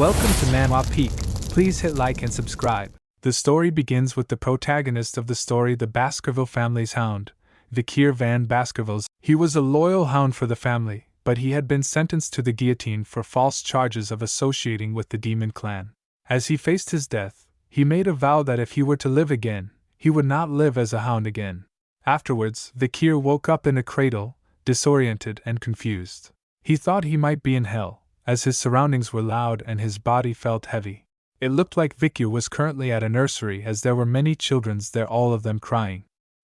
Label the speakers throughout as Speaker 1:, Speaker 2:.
Speaker 1: Welcome to Manhwa Peak. Please hit like and subscribe. The story begins with the protagonist of the story, the Baskerville family's hound, Vikir van Baskervilles. He was a loyal hound for the family, but he had been sentenced to the guillotine for false charges of associating with the demon clan. As he faced his death, he made a vow that if he were to live again, he would not live as a hound again. Afterwards, Vikir woke up in a cradle, disoriented and confused. He thought he might be in hell, as his surroundings were loud and his body felt heavy. It looked like Vikir was currently at a nursery, as there were many children there, all of them crying.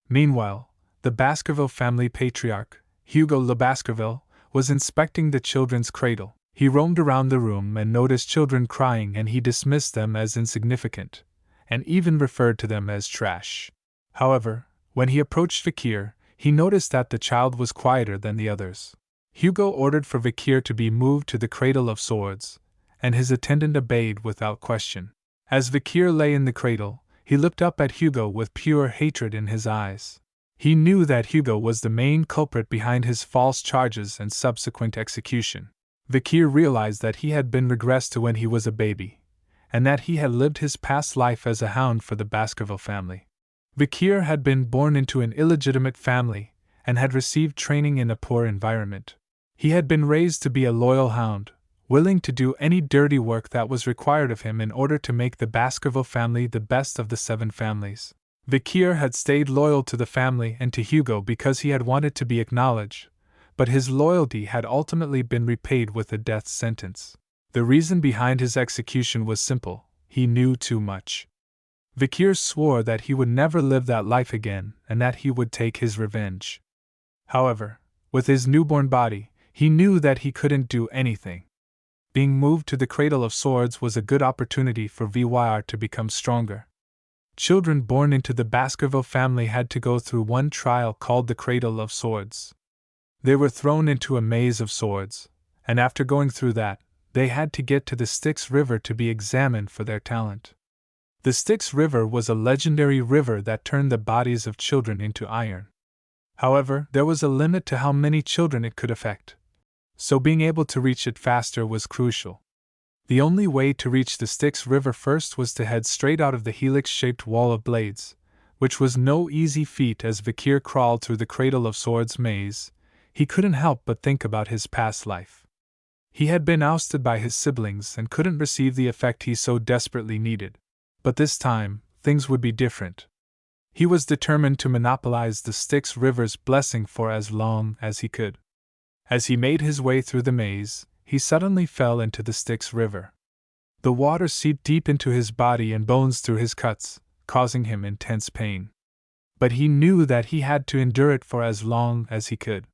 Speaker 1: Meanwhile, the Baskerville family patriarch, Hugo Le Baskerville, was inspecting the children's cradle. He roamed around the room and noticed children crying, and he dismissed them as insignificant, and even referred to them as trash. However, when he approached Vikir, he noticed that the child was quieter than the others. Hugo ordered for Vikir to be moved to the cradle of swords, and his attendant obeyed without question. As Vikir lay in the cradle, he looked up at Hugo with pure hatred in his eyes. He knew that Hugo was the main culprit behind his false charges and subsequent execution. Vikir realized that he had been regressed to when he was a baby, and that he had lived his past life as a hound for the Baskerville family. Vikir had been born into an illegitimate family and had received training in a poor environment. He had been raised to be a loyal hound, willing to do any dirty work that was required of him in order to make the Baskerville family the best of the 7 families. Vikir had stayed loyal to the family and to Hugo because he had wanted to be acknowledged, but his loyalty had ultimately been repaid with a death sentence. The reason behind his execution was simple: he knew too much. Vikir swore that he would never live that life again and that he would take his revenge. However, with his newborn body, he knew that he couldn't do anything. Being moved to the cradle of swords was a good opportunity for Vyr to become stronger. Children born into the Baskerville family had to go through one trial called the Cradle of Swords. They were thrown into a maze of swords, and after going through that, they had to get to the Styx River to be examined for their talent. The Styx River was a legendary river that turned the bodies of children into iron. However, there was a limit to how many children it could affect, so being able to reach it faster was crucial. The only way to reach the Styx River first was to head straight out of the helix-shaped wall of blades, which was no easy feat. As Vikir crawled through the Cradle of Swords maze, he couldn't help but think about his past life. He had been ousted by his siblings and couldn't receive the effect he so desperately needed. But this time, things would be different. He was determined to monopolize the Styx River's blessing for as long as he could. As he made his way through the maze, he suddenly fell into the Styx River. The water seeped deep into his body and bones through his cuts, causing him intense pain. But he knew that he had to endure it for as long as he could.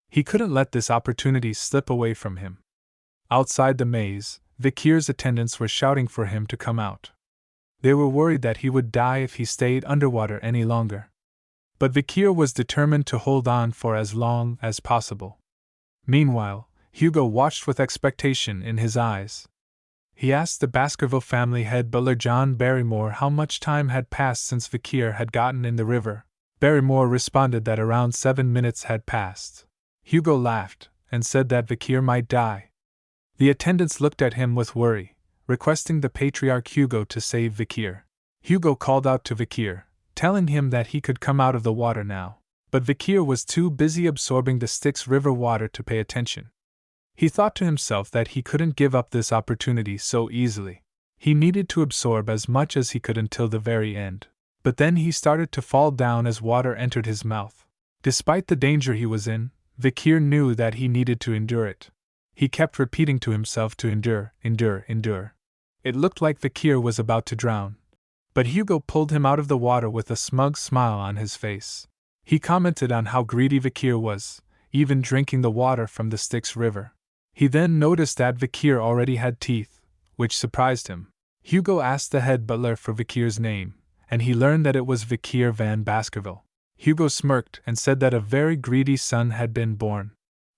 Speaker 1: He couldn't let this opportunity slip away from him. Outside the maze, Vikir's attendants were shouting for him to come out. They were worried that he would die if he stayed underwater any longer. But Vikir was determined to hold on for as long as possible. Meanwhile, Hugo watched with expectation in his eyes. He asked the Baskerville family head butler John Barrymore how much time had passed since Vikir had gotten in the river. Barrymore responded that around 7 minutes had passed. Hugo laughed and said that Vikir might die. The attendants looked at him with worry, requesting the patriarch Hugo to save Vikir. Hugo called out to Vikir, telling him that he could come out of the water now. But Vikir was too busy absorbing the Styx River water to pay attention. He thought to himself that he couldn't give up this opportunity so easily. He needed to absorb as much as he could until the very end. But then he started to fall down as water entered his mouth. Despite the danger he was in, Vikir knew that he needed to endure it. He kept repeating to himself to endure, endure, endure. It looked like Vikir was about to drown. But Hugo pulled him out of the water with a smug smile on his face. He commented on how greedy Vikir was, even drinking the water from the Styx River. He then noticed that Vikir already had teeth, which surprised him. Hugo asked the head butler for Vikir's name, and he learned that it was Vikir van Baskerville. Hugo smirked and said that a very greedy son had been born.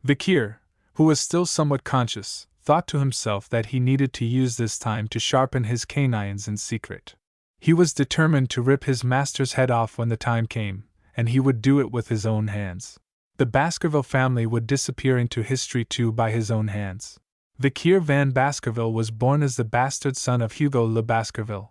Speaker 1: Vikir, who was still somewhat conscious, thought to himself that he needed to use this time to sharpen his canines in secret. He was determined to rip his master's head off when the time came, and he would do it with his own hands. The Baskerville family would disappear into history too by his own hands. Vicaire van Baskerville was born as the bastard son of Hugo le Baskerville,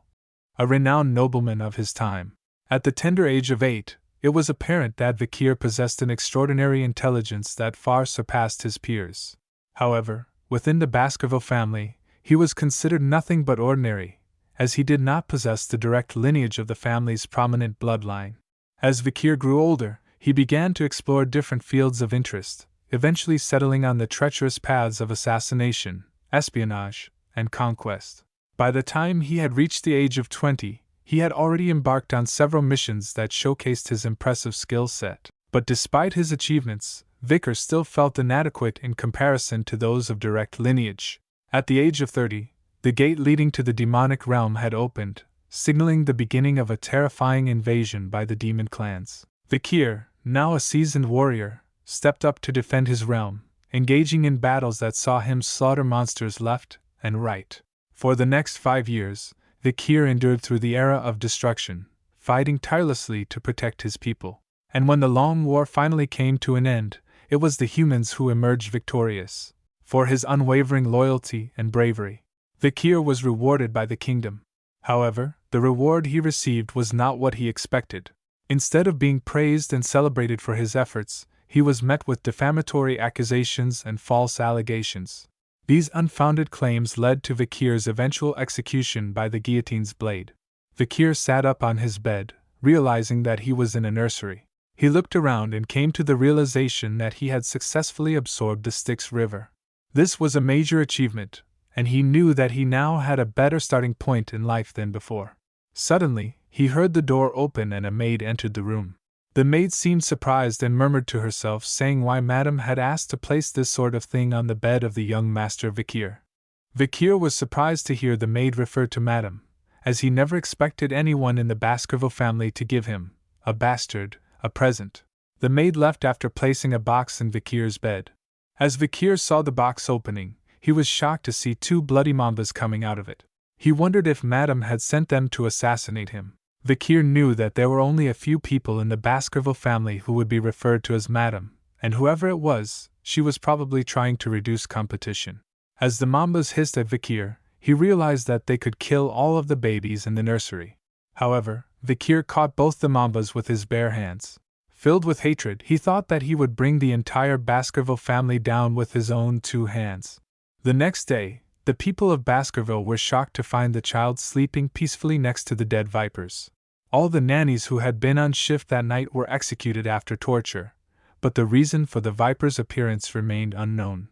Speaker 1: a renowned nobleman of his time. At the tender age of 8, it was apparent that Vicaire possessed an extraordinary intelligence that far surpassed his peers. However, within the Baskerville family, he was considered nothing but ordinary, as he did not possess the direct lineage of the family's prominent bloodline. As Vicaire grew older, he began to explore different fields of interest, eventually settling on the treacherous paths of assassination, espionage, and conquest. By the time he had reached the age of 20, he had already embarked on several missions that showcased his impressive skill set. But despite his achievements, Vicaire still felt inadequate in comparison to those of direct lineage. At the age of 30, the gate leading to the demonic realm had opened, signaling the beginning of a terrifying invasion by the demon clans. Vicaire, now a seasoned warrior, stepped up to defend his realm, engaging in battles that saw him slaughter monsters left and right. For the next 5 years, Vicaire endured through the era of destruction, fighting tirelessly to protect his people. And when the long war finally came to an end, it was the humans who emerged victorious. For his unwavering loyalty and bravery, Vicaire was rewarded by the kingdom. However, the reward he received was not what he expected. Instead of being praised and celebrated for his efforts, he was met with defamatory accusations and false allegations. These unfounded claims led to Vicaire's eventual execution by the guillotine's blade. Vicaire sat up on his bed, realizing that he was in a nursery. He looked around and came to the realization that he had successfully absorbed the Styx River. This was a major achievement, and he knew that he now had a better starting point in life than before. Suddenly, he heard the door open and a maid entered the room. The maid seemed surprised and murmured to herself, saying why Madame had asked to place this sort of thing on the bed of the young master Vicaire. Vicaire was surprised to hear the maid refer to Madame, as he never expected anyone in the Baskerville family to give him, a bastard, a present. The maid left after placing a box in Vicaire's bed. As Vicaire saw the box opening, he was shocked to see 2 bloody mambas coming out of it. He wondered if Madame had sent them to assassinate him. Vicaire knew that there were only a few people in the Baskerville family who would be referred to as Madame, and whoever it was, she was probably trying to reduce competition. As the mambas hissed at Vicaire, he realized that they could kill all of the babies in the nursery. However, Vicaire caught both the mambas with his bare hands. Filled with hatred, he thought that he would bring the entire Baskerville family down with his own 2 hands. The next day, the people of Baskerville were shocked to find the child sleeping peacefully next to the dead vipers. All the nannies who had been on shift that night were executed after torture, but the reason for the viper's appearance remained unknown.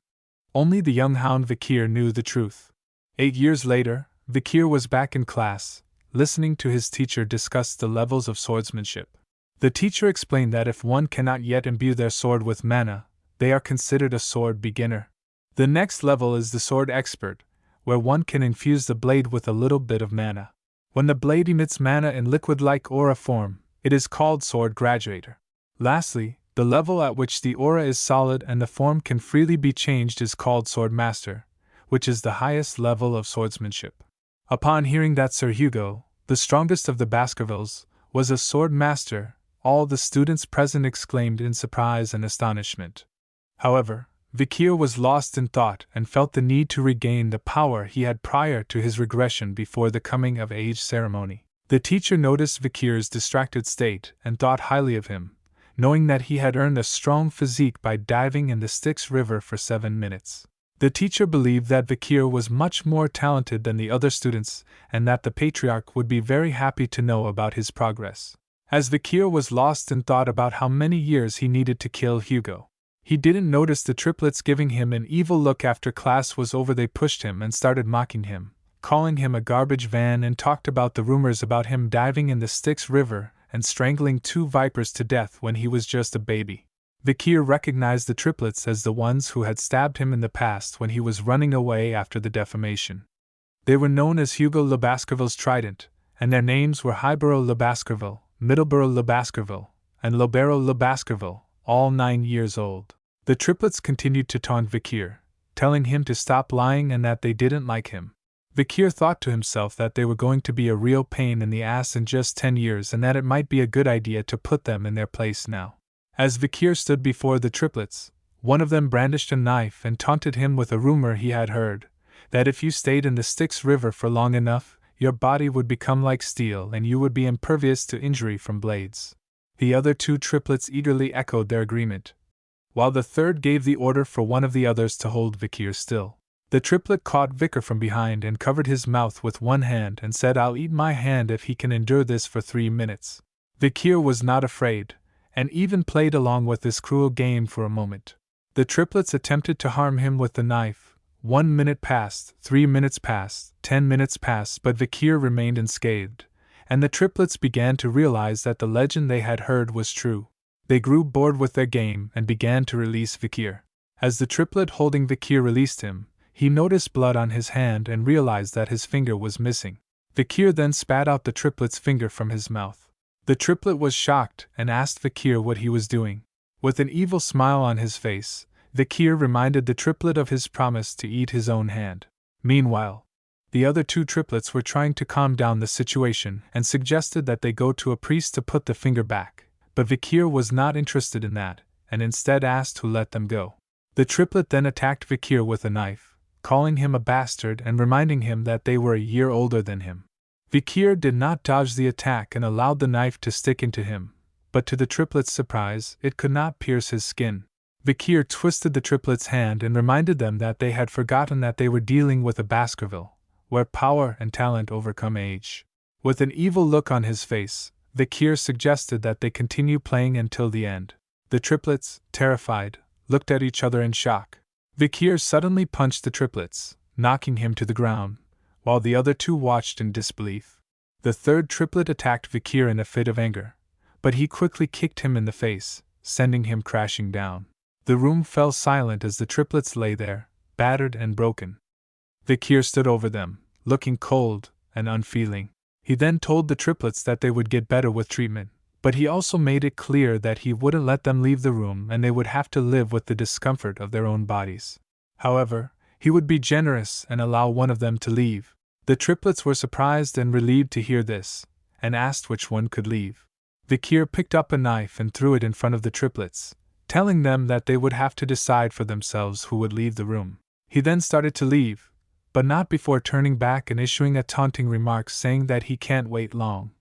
Speaker 1: Only the young hound Vicaire knew the truth. 8 years later, Vicaire was back in class, listening to his teacher discuss the levels of swordsmanship. The teacher explained that if one cannot yet imbue their sword with mana, they are considered a sword beginner. The next level is the sword expert, where one can infuse the blade with a little bit of mana. When the blade emits mana in liquid-like aura form, it is called sword graduator. Lastly, the level at which the aura is solid and the form can freely be changed is called sword master, which is the highest level of swordsmanship. Upon hearing that Sir Hugo, the strongest of the Baskervilles, was a sword master, all the students present exclaimed in surprise and astonishment. However, Vicaire was lost in thought and felt the need to regain the power he had prior to his regression before the coming-of-age ceremony. The teacher noticed Vicaire's distracted state and thought highly of him, knowing that he had earned a strong physique by diving in the Styx River for 7 minutes. The teacher believed that Vicaire was much more talented than the other students and that the patriarch would be very happy to know about his progress. As Vicaire was lost in thought about how many years he needed to kill Hugo, he didn't notice the triplets giving him an evil look after class was over. They pushed him and started mocking him, calling him a garbage van, and talked about the rumors about him diving in the Styx River and strangling 2 vipers to death when he was just a baby. Vicaire recognized the triplets as the ones who had stabbed him in the past when he was running away after the defamation. They were known as Hugo le Baskerville's Trident, and their names were Highborough le Baskerville, Middleborough le Baskerville, and Lowborough le Baskerville, all 9 years old. The triplets continued to taunt Vicaire, telling him to stop lying and that they didn't like him. Vicaire thought to himself that they were going to be a real pain in the ass in just 10 years and that it might be a good idea to put them in their place now. As Vicaire stood before the triplets, One of them brandished a knife and taunted him with a rumor he had heard, that if you stayed in the Styx River for long enough, your body would become like steel and you would be impervious to injury from blades. The other 2 triplets eagerly echoed their agreement, while the third gave the order for one of the others to hold Vikir still. The triplet caught Vikir from behind and covered his mouth with one hand and said, "I'll eat my hand if he can endure this for 3 minutes." Vikir was not afraid, and even played along with this cruel game for a moment. The triplets attempted to harm him with the knife. 1 minute passed, 3 minutes passed, 10 minutes passed, but Vikir remained unscathed, and the triplets began to realize that the legend they had heard was true. They grew bored with their game and began to release Vikir. As the triplet holding Vikir released him, he noticed blood on his hand and realized that his finger was missing. Vikir then spat out the triplet's finger from his mouth. The triplet was shocked and asked Vikir what he was doing. With an evil smile on his face, Vikir reminded the triplet of his promise to eat his own hand. Meanwhile, the other 2 triplets were trying to calm down the situation and suggested that they go to a priest to put the finger back, but Vikir was not interested in that, and instead asked to let them go. The triplet then attacked Vikir with a knife, calling him a bastard and reminding him that they were a year older than him. Vikir did not dodge the attack and allowed the knife to stick into him, but to the triplet's surprise, it could not pierce his skin. Vikir twisted the triplet's hand and reminded them that they had forgotten that they were dealing with a Baskerville, where power and talent overcome age. With an evil look on his face, Vikir suggested that they continue playing until the end. The triplets, terrified, looked at each other in shock. Vikir suddenly punched the triplets, knocking him to the ground, while the other 2 watched in disbelief. The third triplet attacked Vikir in a fit of anger, but he quickly kicked him in the face, sending him crashing down. The room fell silent as the triplets lay there, battered and broken. Vikir stood over them, looking cold and unfeeling. He then told the triplets that they would get better with treatment, but he also made it clear that he wouldn't let them leave the room and they would have to live with the discomfort of their own bodies. However, he would be generous and allow one of them to leave. The triplets were surprised and relieved to hear this, and asked which one could leave. Vikir picked up a knife and threw it in front of the triplets, telling them that they would have to decide for themselves who would leave the room. He then started to leave, but not before turning back and issuing a taunting remark saying that he can't wait long.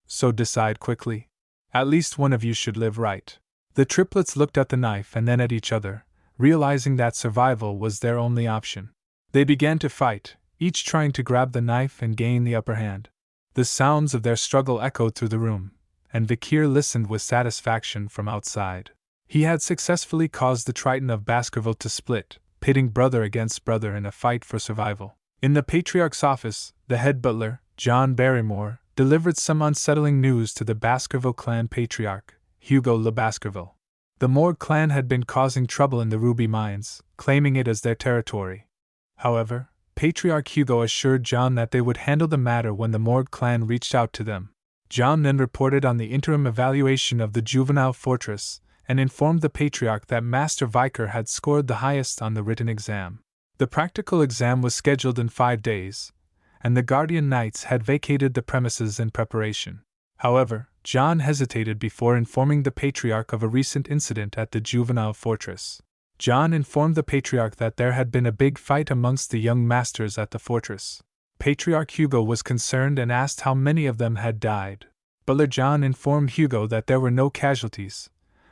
Speaker 1: So decide quickly. At least one of you should live right. The triplets looked at the knife and then at each other, realizing that survival was their only option. They began to fight, each trying to grab the knife and gain the upper hand. The sounds of their struggle echoed through the room, and Vikir listened with satisfaction from outside. He had successfully caused the Triton of Baskerville to split, pitting brother against brother in a fight for survival. In the Patriarch's office, the head butler, John Barrymore, delivered some unsettling news to the Baskerville clan patriarch, Hugo Le Baskerville. The Morgue clan had been causing trouble in the ruby mines, claiming it as their territory. However, Patriarch Hugo assured John that they would handle the matter when the Morgue clan reached out to them. John then reported on the interim evaluation of the juvenile fortress, and informed the Patriarch that Master Viker had scored the highest on the written exam. The practical exam was scheduled in 5 days, and the Guardian Knights had vacated the premises in preparation. However, John hesitated before informing the Patriarch of a recent incident at the juvenile fortress. John informed the Patriarch that there had been a big fight amongst the young masters at the fortress. Patriarch Hugo was concerned and asked how many of them had died. Butler John informed Hugo that there were no casualties,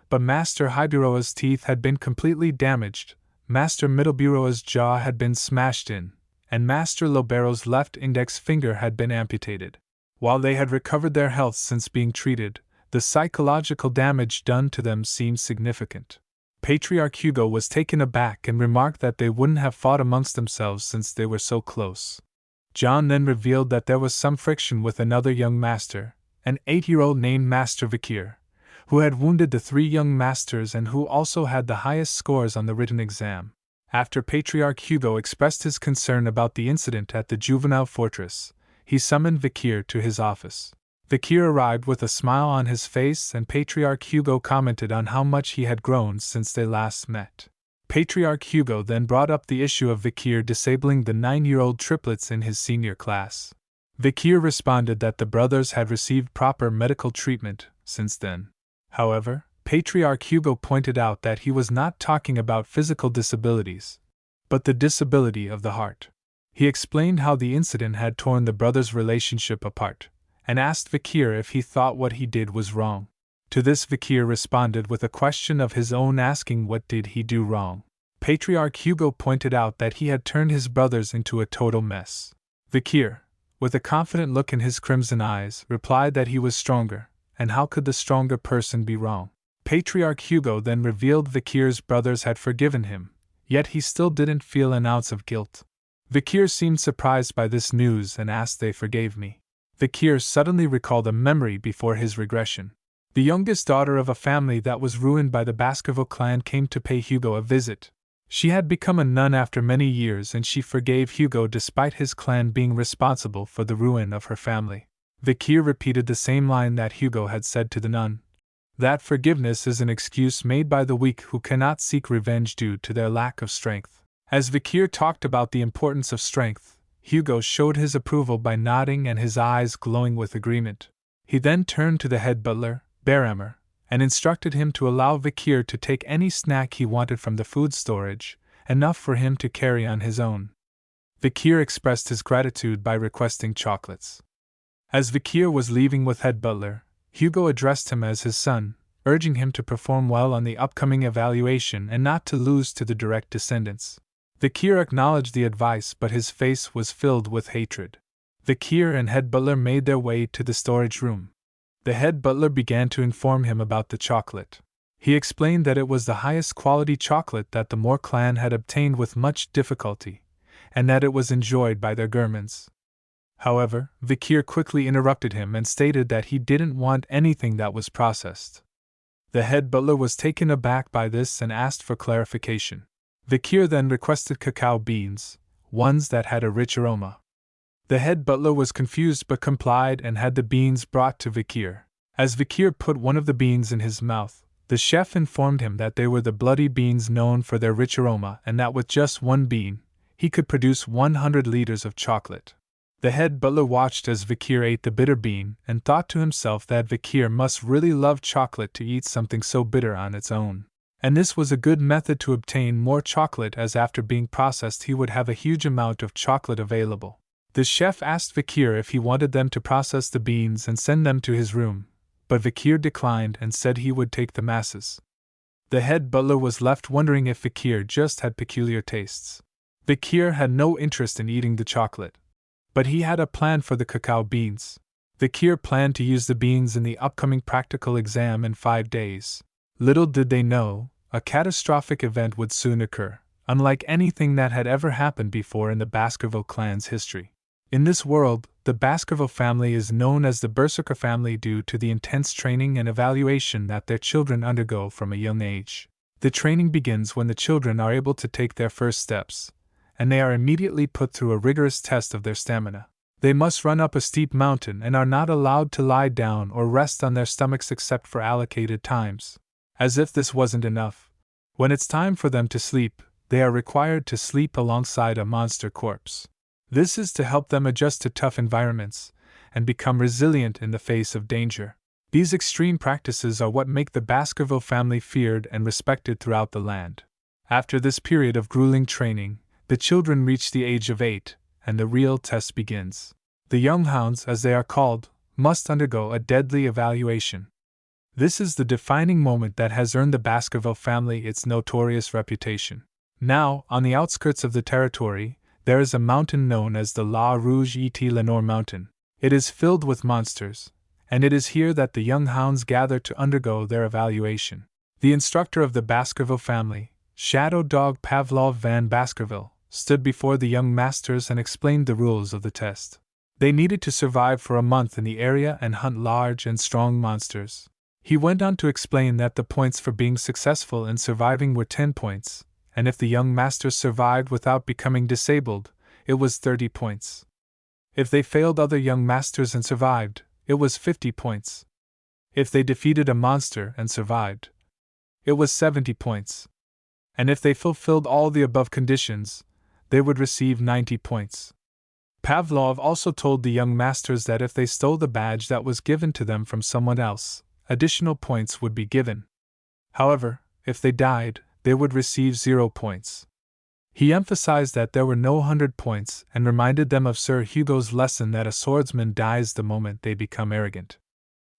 Speaker 1: but Master Hibiroa's teeth had been completely damaged, Master Middleburo's jaw had been smashed in, and Master Lobero's left index finger had been amputated. While they had recovered their health since being treated, the psychological damage done to them seemed significant. Patriarch Hugo was taken aback and remarked that they wouldn't have fought amongst themselves since they were so close. John then revealed that there was some friction with another young master, an 8-year-old named Master Vikir, who had wounded the 3 young masters and who also had the highest scores on the written exam. After Patriarch Hugo expressed his concern about the incident at the juvenile fortress, he summoned Vikir to his office. Vikir arrived with a smile on his face and Patriarch Hugo commented on how much he had grown since they last met. Patriarch Hugo then brought up the issue of Vikir disabling the 9-year-old triplets in his senior class. Vikir responded that the brothers had received proper medical treatment since then. However, Patriarch Hugo pointed out that he was not talking about physical disabilities, but the disability of the heart. He explained how the incident had torn the brothers' relationship apart, and asked Vikir if he thought what he did was wrong. To this Vikir responded with a question of his own, asking what did he do wrong. Patriarch Hugo pointed out that he had turned his brothers into a total mess. Vikir, with a confident look in his crimson eyes, replied that he was stronger, and how could the stronger person be wrong? Patriarch Hugo then revealed Vikir's brothers had forgiven him, yet he still didn't feel an ounce of guilt. Vikir seemed surprised by this news and asked, "They forgave me." Vikir suddenly recalled a memory before his regression. The youngest daughter of a family that was ruined by the Baskerville clan came to pay Hugo a visit. She had become a nun after many years, and she forgave Hugo despite his clan being responsible for the ruin of her family. Vikir repeated the same line that Hugo had said to the nun. That forgiveness is an excuse made by the weak who cannot seek revenge due to their lack of strength. As Vikir talked about the importance of strength, Hugo showed his approval by nodding and his eyes glowing with agreement. He then turned to the head butler, Berammer, and instructed him to allow Vikir to take any snack he wanted from the food storage, enough for him to carry on his own. Vikir expressed his gratitude by requesting chocolates. As Vikir was leaving with head butler, Hugo addressed him as his son, urging him to perform well on the upcoming evaluation and not to lose to the direct descendants. Vikir acknowledged the advice, but his face was filled with hatred. Vikir and head butler made their way to the storage room. The head butler began to inform him about the chocolate. He explained that it was the highest quality chocolate that the Moore clan had obtained with much difficulty, and that it was enjoyed by their gourmands. However, Vikir quickly interrupted him and stated that he didn't want anything that was processed. The head butler was taken aback by this and asked for clarification. Vikir then requested cacao beans, ones that had a rich aroma. The head butler was confused but complied and had the beans brought to Vikir. As Vikir put one of the beans in his mouth, the chef informed him that they were the bloody beans known for their rich aroma and that with just one bean, he could produce 100 liters of chocolate. The head butler watched as Vikir ate the bitter bean and thought to himself that Vikir must really love chocolate to eat something so bitter on its own. And this was a good method to obtain more chocolate, as after being processed he would have a huge amount of chocolate available. The chef asked Vikir if he wanted them to process the beans and send them to his room, but Vikir declined and said he would take the masses. The head butler was left wondering if Vikir just had peculiar tastes. Vikir had no interest in eating the chocolate, but he had a plan for the cacao beans. Vikir planned to use the beans in the upcoming practical exam in 5 days. Little did they know, a catastrophic event would soon occur, unlike anything that had ever happened before in the Baskerville clan's history. In this world, the Baskerville family is known as the Berserker family due to the intense training and evaluation that their children undergo from a young age. The training begins when the children are able to take their first steps, and they are immediately put through a rigorous test of their stamina. They must run up a steep mountain and are not allowed to lie down or rest on their stomachs except for allocated times. As if this wasn't enough, when it's time for them to sleep, they are required to sleep alongside a monster corpse. This is to help them adjust to tough environments and become resilient in the face of danger. These extreme practices are what make the Baskerville family feared and respected throughout the land. After this period of grueling training, the children reach the age of 8, and the real test begins. The young hounds, as they are called, must undergo a deadly evaluation. This is the defining moment that has earned the Baskerville family its notorious reputation. Now, on the outskirts of the territory, there is a mountain known as the La Rouge et Lenore Mountain. It is filled with monsters, and it is here that the young hounds gather to undergo their evaluation. The instructor of the Baskerville family, Shadow Dog Pavlov van Baskerville, stood before the young masters and explained the rules of the test. They needed to survive for a month in the area and hunt large and strong monsters. He went on to explain that the points for being successful in surviving were 10 points, and if the young masters survived without becoming disabled, it was 30 points. If they failed other young masters and survived, it was 50 points. If they defeated a monster and survived, it was 70 points. And if they fulfilled all the above conditions, they would receive 90 points. Pavlov also told the young masters that if they stole the badge that was given to them from someone else, additional points would be given. However, if they died, they would receive 0 points. He emphasized that there were no 100 points and reminded them of Sir Hugo's lesson that a swordsman dies the moment they become arrogant.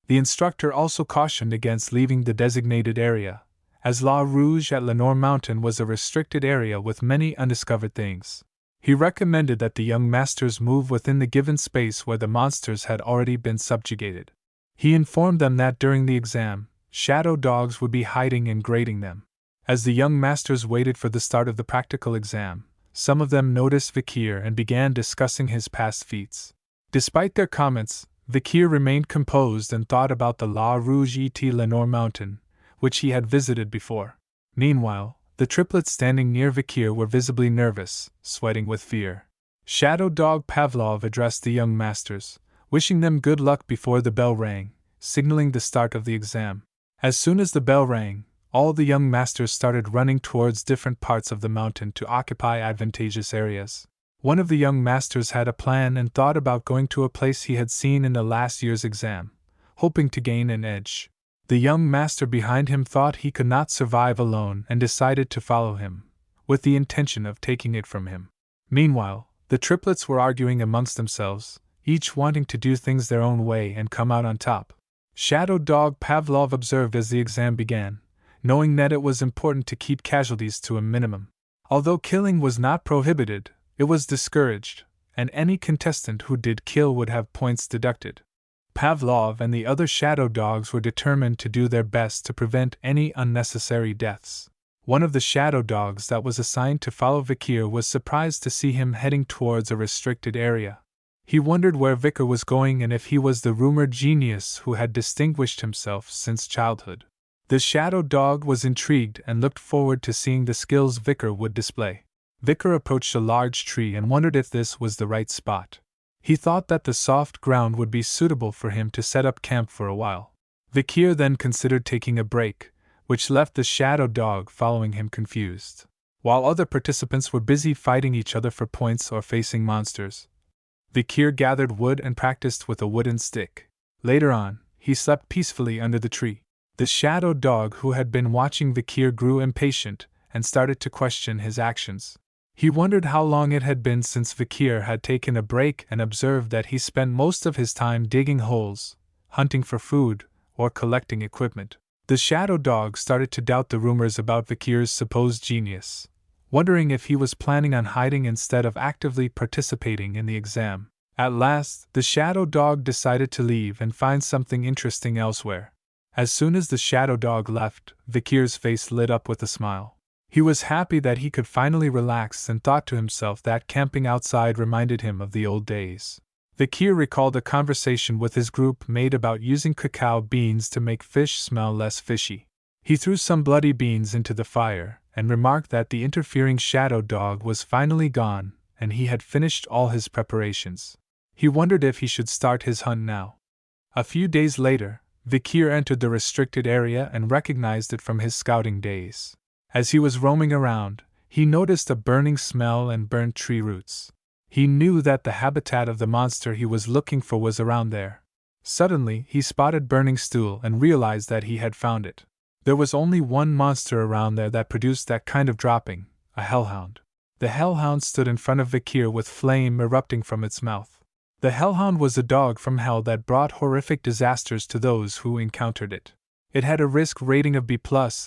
Speaker 1: The instructor also cautioned against leaving the designated area, as La Rouge at Lenore Mountain was a restricted area with many undiscovered things. He recommended that the young masters move within the given space where the monsters had already been subjugated. He informed them that during the exam, shadow dogs would be hiding and grading them. As the young masters waited for the start of the practical exam, some of them noticed Vikir and began discussing his past feats. Despite their comments, Vikir remained composed and thought about the La Rouge et Lenore Mountain, which he had visited before. Meanwhile, the triplets standing near Vikir were visibly nervous, sweating with fear. Shadow Dog Pavlov addressed the young masters, wishing them good luck before the bell rang, signaling the start of the exam. As soon as the bell rang, all the young masters started running towards different parts of the mountain to occupy advantageous areas. One of the young masters had a plan and thought about going to a place he had seen in the last year's exam, hoping to gain an edge. The young master behind him thought he could not survive alone and decided to follow him, with the intention of taking it from him. Meanwhile, the triplets were arguing amongst themselves, each wanting to do things their own way and come out on top. Shadow Dog Pavlov observed as the exam began, knowing that it was important to keep casualties to a minimum. Although killing was not prohibited, it was discouraged, and any contestant who did kill would have points deducted. Pavlov and the other shadow dogs were determined to do their best to prevent any unnecessary deaths. One of the shadow dogs that was assigned to follow Vikir was surprised to see him heading towards a restricted area. He wondered where Vikir was going and if he was the rumored genius who had distinguished himself since childhood. The shadow dog was intrigued and looked forward to seeing the skills Vikir would display. Vikir approached a large tree and wondered if this was the right spot. He thought that the soft ground would be suitable for him to set up camp for a while. Vikir then considered taking a break, which left the shadow dog following him confused. While other participants were busy fighting each other for points or facing monsters, Vikir gathered wood and practiced with a wooden stick. Later on, he slept peacefully under the tree. The shadow dog who had been watching Vikir grew impatient and started to question his actions. He wondered how long it had been since Vikir had taken a break and observed that he spent most of his time digging holes, hunting for food, or collecting equipment. The shadow dog started to doubt the rumors about Vikir's supposed genius, wondering if he was planning on hiding instead of actively participating in the exam. At last, the shadow dog decided to leave and find something interesting elsewhere. As soon as the shadow dog left, Vikir's face lit up with a smile. He was happy that he could finally relax and thought to himself that camping outside reminded him of the old days. Vikir recalled a conversation with his group mate about using cacao beans to make fish smell less fishy. He threw some bloody beans into the fire and remarked that the interfering shadow dog was finally gone and he had finished all his preparations. He wondered if he should start his hunt now. A few days later, Vikir entered the restricted area and recognized it from his scouting days. As he was roaming around, he noticed a burning smell and burnt tree roots. He knew that the habitat of the monster he was looking for was around there. Suddenly, he spotted burning stool and realized that he had found it. There was only one monster around there that produced that kind of dropping, a hellhound. The hellhound stood in front of Vikir with flame erupting from its mouth. The hellhound was a dog from hell that brought horrific disasters to those who encountered it. It had a risk rating of B+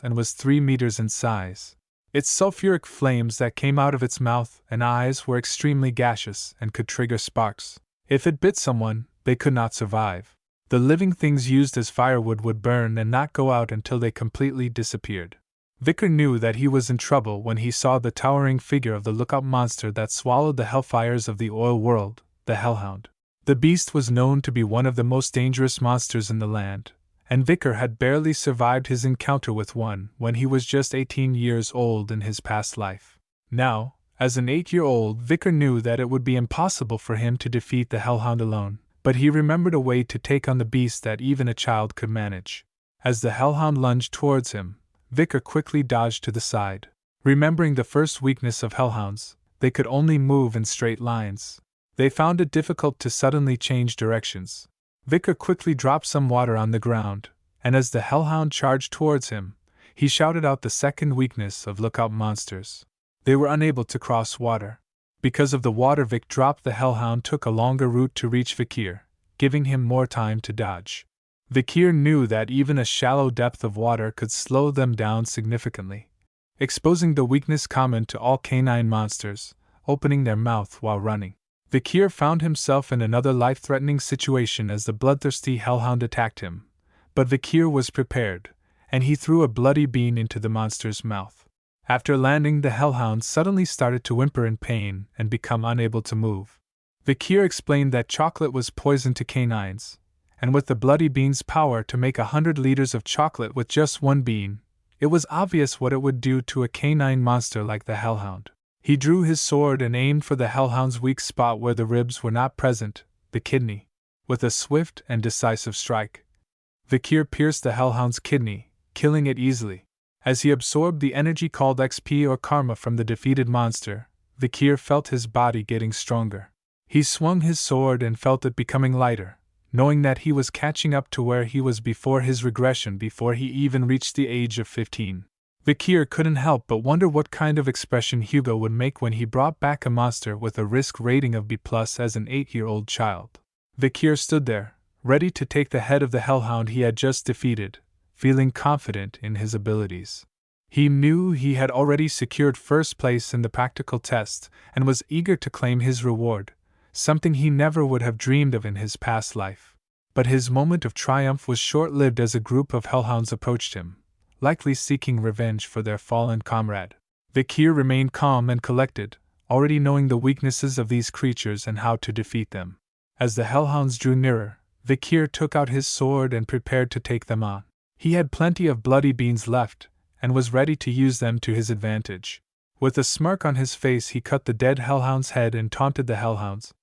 Speaker 1: and was 3 meters in size. Its sulfuric flames that came out of its mouth and eyes were extremely gaseous and could trigger sparks. If it bit someone, they could not survive. The living things used as firewood would burn and not go out until they completely disappeared. Vikir knew that he was in trouble when he saw the towering figure of the lookout monster that swallowed the hellfires of the oil world, the hellhound. The beast was known to be one of the most dangerous monsters in the land, and Vikir had barely survived his encounter with one when he was just 18 years old in his past life. Now, as an 8-year-old, Vikir knew that it would be impossible for him to defeat the hellhound alone, but he remembered a way to take on the beast that even a child could manage. As the hellhound lunged towards him, Vikir quickly dodged to the side. Remembering the first weakness of hellhounds, they could only move in straight lines. They found it difficult to suddenly change directions. Vikir quickly dropped some water on the ground, and as the hellhound charged towards him, He shouted out the second weakness of lookout monsters. They were unable to cross water. Because of the water, Vic dropped. The hellhound took a longer route to reach Vikir, giving him more time to dodge. Vikir knew that even a shallow depth of water could slow them down significantly, exposing the weakness common to all canine monsters, opening their mouth while running. Vikir found himself in another life-threatening situation as the bloodthirsty hellhound attacked him, but Vikir was prepared, and he threw a bloody bean into the monster's mouth. After landing, the hellhound suddenly started to whimper in pain and become unable to move. Vikir explained that chocolate was poison to canines, and with the bloody bean's power to make 100 liters of chocolate with just one bean, it was obvious what it would do to a canine monster like the hellhound. He drew his sword and aimed for the hellhound's weak spot where the ribs were not present, the kidney. With a swift and decisive strike, Vikir pierced the hellhound's kidney, killing it easily. As he absorbed the energy called XP or karma from the defeated monster, Vikir felt his body getting stronger. He swung his sword and felt it becoming lighter, knowing that he was catching up to where he was before his regression, before he even reached the age of 15. Vikir couldn't help but wonder what kind of expression Hugo would make when he brought back a monster with a risk rating of B+ as an 8-year-old child. Vikir stood there, ready to take the head of the hellhound he had just defeated, feeling confident in his abilities. He knew he had already secured first place in the practical test and was eager to claim his reward, something he never would have dreamed of in his past life. But his moment of triumph was short-lived as a group of hellhounds approached him, likely seeking revenge for their fallen comrade. Vikir remained calm and collected, already knowing the weaknesses of these creatures and how to defeat them. As the hellhounds drew nearer, Vikir took out his sword and prepared to take them on. He had plenty of bloody beans left, and was ready to use them to his advantage. With a smirk on his face, he cut the dead hellhound's head and taunted the hellhounds,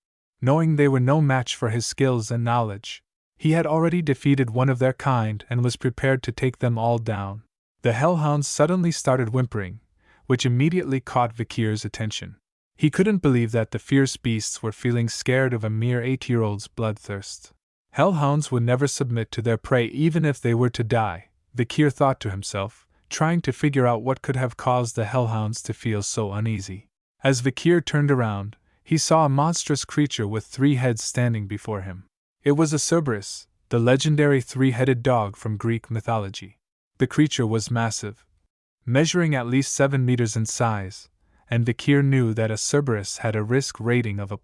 Speaker 1: knowing they were no match for his skills and knowledge. He had already defeated one of their kind and was prepared to take them all down. The hellhounds suddenly started whimpering, which immediately caught Vikir's attention. He couldn't believe that the fierce beasts were feeling scared of a mere 8-year-old's bloodthirst. Hellhounds would never submit to their prey even if they were to die, Vikir thought to himself, trying to figure out what could have caused the hellhounds to feel so uneasy. As Vikir turned around, he saw a monstrous creature with 3 heads standing before him. It was a Cerberus, the legendary 3-headed dog from Greek mythology. The creature was massive, measuring at least 7 meters in size, and Vikir knew that a Cerberus had a risk rating of A+.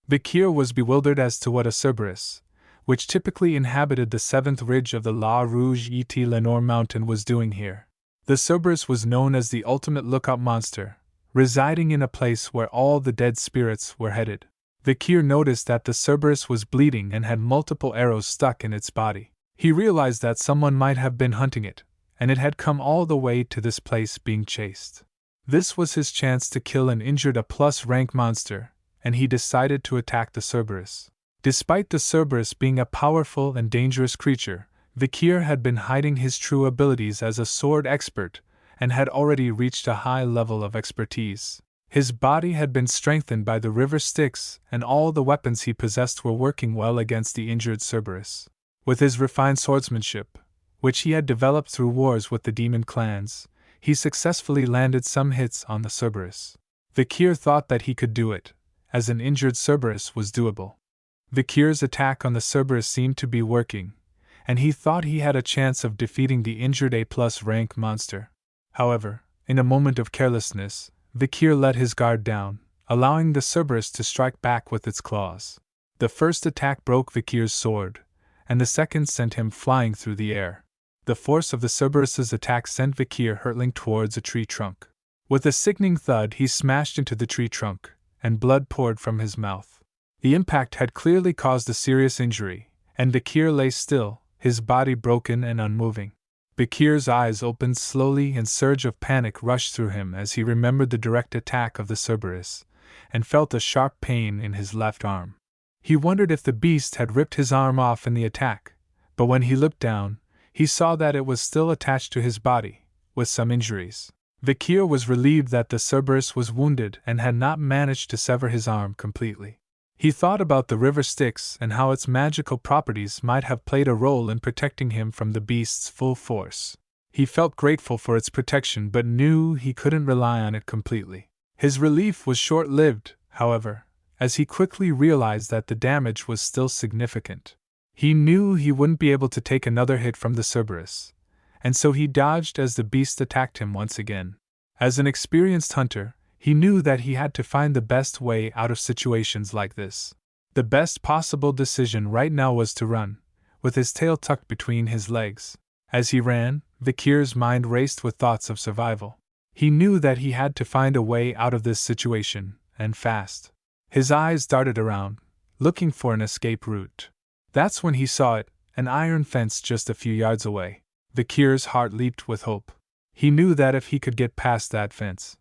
Speaker 1: Vikir was bewildered as to what a Cerberus, which typically inhabited the 7th ridge of the La Rouge et Lenore mountain, was doing here. The Cerberus was known as the ultimate lookout monster, residing in a place where all the dead spirits were headed. Vikir noticed that the Cerberus was bleeding and had multiple arrows stuck in its body. He realized that someone might have been hunting it, and it had come all the way to this place being chased. This was his chance to kill an injured A+ rank monster, and he decided to attack the Cerberus. Despite the Cerberus being a powerful and dangerous creature, Vikir had been hiding his true abilities as a sword expert and had already reached a high level of expertise. His body had been strengthened by the river Styx, and all the weapons he possessed were working well against the injured Cerberus. With his refined swordsmanship, which he had developed through wars with the demon clans, he successfully landed some hits on the Cerberus. Vikir thought that he could do it, as an injured Cerberus was doable. Vikir's attack on the Cerberus seemed to be working, and he thought he had a chance of defeating the injured A+ rank monster. However, in a moment of carelessness, Vikir let his guard down, allowing the Cerberus to strike back with its claws. The first attack broke Vikir's sword, and the second sent him flying through the air. The force of the Cerberus's attack sent Vikir hurtling towards a tree trunk. With a sickening thud, he smashed into the tree trunk, and blood poured from his mouth. The impact had clearly caused a serious injury, and Vikir lay still, his body broken and unmoving. Vikir's eyes opened slowly and a surge of panic rushed through him as he remembered the direct attack of the Cerberus, and felt a sharp pain in his left arm. He wondered if the beast had ripped his arm off in the attack, but when he looked down, he saw that it was still attached to his body, with some injuries. Vikir was relieved that the Cerberus was wounded and had not managed to sever his arm completely. He thought about the river Styx and how its magical properties might have played a role in protecting him from the beast's full force. He felt grateful for its protection but knew he couldn't rely on it completely. His relief was short-lived, however, as he quickly realized that the damage was still significant. He knew he wouldn't be able to take another hit from the Cerberus, and so he dodged as the beast attacked him once again. As an experienced hunter, he knew that he had to find the best way out of situations like this. The best possible decision right now was to run, with his tail tucked between his legs. As he ran, Vikir's mind raced with thoughts of survival. He knew that he had to find a way out of this situation, and fast. His eyes darted around, looking for an escape route. That's when he saw it, an iron fence just a few yards away. Vikir's heart leaped with hope. He knew that if he could get past that fence,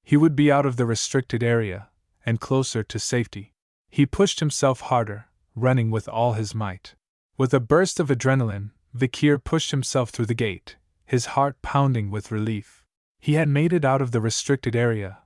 Speaker 1: he would be out of the restricted area, and closer to safety. He pushed himself harder, running with all his might. With a burst of adrenaline, Vikir pushed himself through the gate, his heart pounding with relief. He had made it out of the restricted area,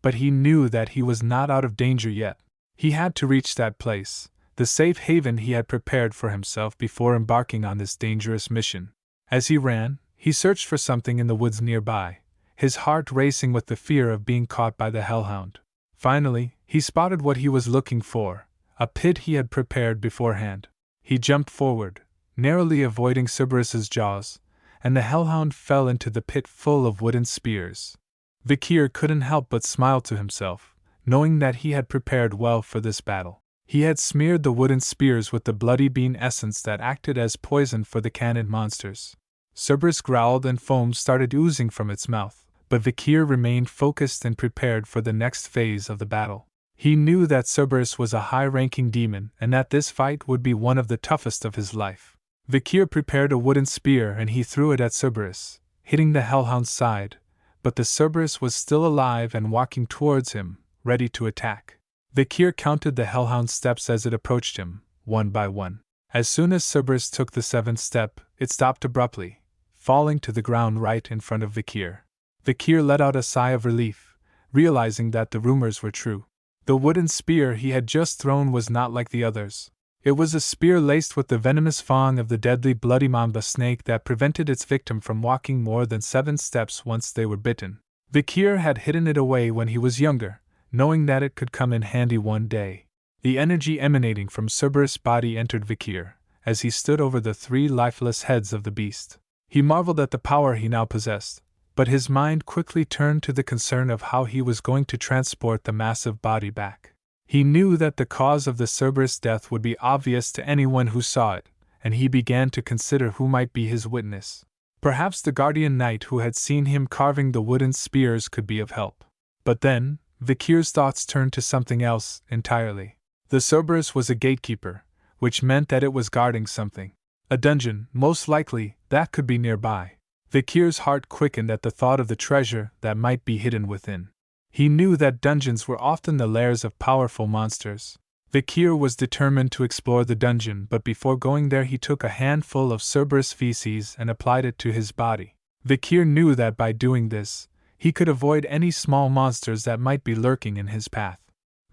Speaker 1: but he knew that he was not out of danger yet. He had to reach that place, the safe haven he had prepared for himself before embarking on this dangerous mission. As he ran, he searched for something in the woods nearby, his heart racing with the fear of being caught by the hellhound. Finally, he spotted what he was looking for, a pit he had prepared beforehand. He jumped forward, narrowly avoiding Cerberus's jaws, and the hellhound fell into the pit full of wooden spears. Vikir couldn't help but smile to himself, knowing that he had prepared well for this battle. He had smeared the wooden spears with the bloody bean essence that acted as poison for the cannid monsters. Cerberus growled and foam started oozing from its mouth, but Vikir remained focused and prepared for the next phase of the battle. He knew that Cerberus was a high-ranking demon and that this fight would be one of the toughest of his life. Vikir prepared a wooden spear and he threw it at Cerberus, hitting the hellhound's side, but the Cerberus was still alive and walking towards him, ready to attack. Vikir counted the hellhound's steps as it approached him, one by one. As soon as Cerberus took the seventh step, it stopped abruptly, falling to the ground right in front of Vikir. Vikir let out a sigh of relief, realizing that the rumors were true. The wooden spear he had just thrown was not like the others. It was a spear laced with the venomous fang of the deadly bloody mamba snake that prevented its victim from walking more than 7 steps once they were bitten. Vikir had hidden it away when he was younger, knowing that it could come in handy one day. The energy emanating from Cerberus' body entered Vikir, as he stood over the 3 lifeless heads of the beast. He marveled at the power he now possessed, but his mind quickly turned to the concern of how he was going to transport the massive body back. He knew that the cause of the Cerberus' death would be obvious to anyone who saw it, and he began to consider who might be his witness. Perhaps the guardian knight who had seen him carving the wooden spears could be of help. But then, Vikir's thoughts turned to something else entirely. The Cerberus was a gatekeeper, which meant that it was guarding something. A dungeon, most likely, that could be nearby. Vikir's heart quickened at the thought of the treasure that might be hidden within. He knew that dungeons were often the lairs of powerful monsters. Vikir was determined to explore the dungeon, but before going there he took a handful of Cerberus feces and applied it to his body. Vikir knew that by doing this, he could avoid any small monsters that might be lurking in his path.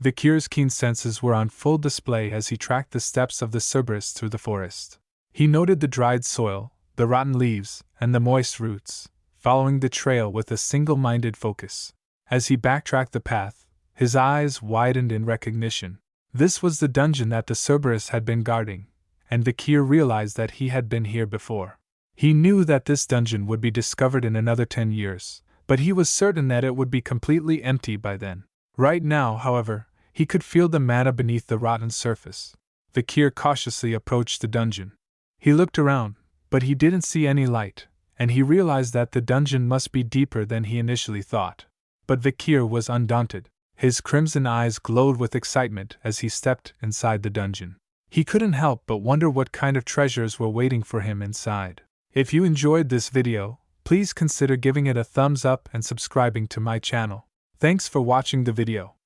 Speaker 1: Vikir's keen senses were on full display as he tracked the steps of the Cerberus through the forest. He noted the dried soil, the rotten leaves, and the moist roots, following the trail with a single-minded focus. As he backtracked the path, his eyes widened in recognition. This was the dungeon that the Cerberus had been guarding, and Vikir realized that he had been here before. He knew that this dungeon would be discovered in another 10 years, but he was certain that it would be completely empty by then. Right now, however, he could feel the mana beneath the rotten surface. Vikir cautiously approached the dungeon. He looked around, but he didn't see any light, and he realized that the dungeon must be deeper than he initially thought. But Vikir was undaunted. His crimson eyes glowed with excitement as he stepped inside the dungeon. He couldn't help but wonder what kind of treasures were waiting for him inside. If you enjoyed this video, please consider giving it a thumbs up and subscribing to my channel. Thanks for watching the video.